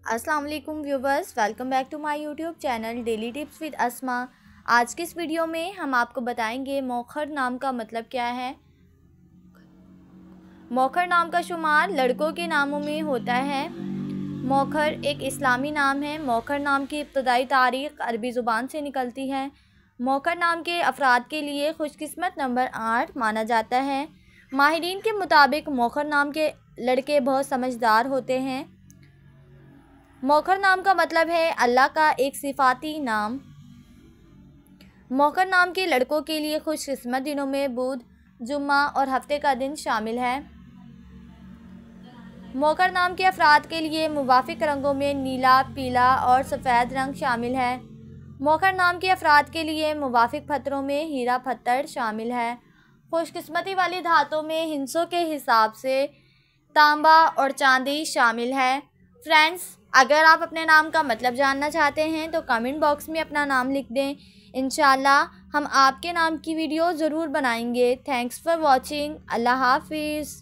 अस्सलाम वालेकुम viewers, welcome back to my YouTube channel daily tips with Asma. आज की इस वीडियो में हम आपको बताएंगे मौखर नाम का मतलब क्या है। मौखर नाम का शुमार लड़कों के नामों में होता है। मौखर एक इस्लामी नाम है। मौखर नाम की इब्तदाई तारीख़ अरबी ज़ुबान से निकलती है। मौखर नाम के अफराद के लिए खुशकिस्मत नंबर 8 माना जाता है। माहिरीन के मुताबिक मौखर नाम के लड़के बहुत समझदार होते हैं। मौखर नाम का मतलब है अल्लाह का एक सिफाती नाम। मौखर नाम के लड़कों के लिए खुशकिस्मत दिनों में बुध, जुम्मा और हफ्ते का दिन शामिल है। मौखर नाम के अफराद के लिए मुवाफिक रंगों में नीला, पीला और सफ़ेद रंग शामिल है। मौखर नाम के अफराद के लिए मुवाफिक पत्थरों में हीरा पत्थर शामिल है। खुशकिस्मती वाली धातों में हिंसों के हिसाब से तांबा और चांदी शामिल है। फ्रेंड्स, अगर आप अपने नाम का मतलब जानना चाहते हैं तो कमेंट बॉक्स में अपना नाम लिख दें। इंशाल्लाह हम आपके नाम की वीडियो ज़रूर बनाएंगे। Thanks for watching. अल्लाह हाफिज़।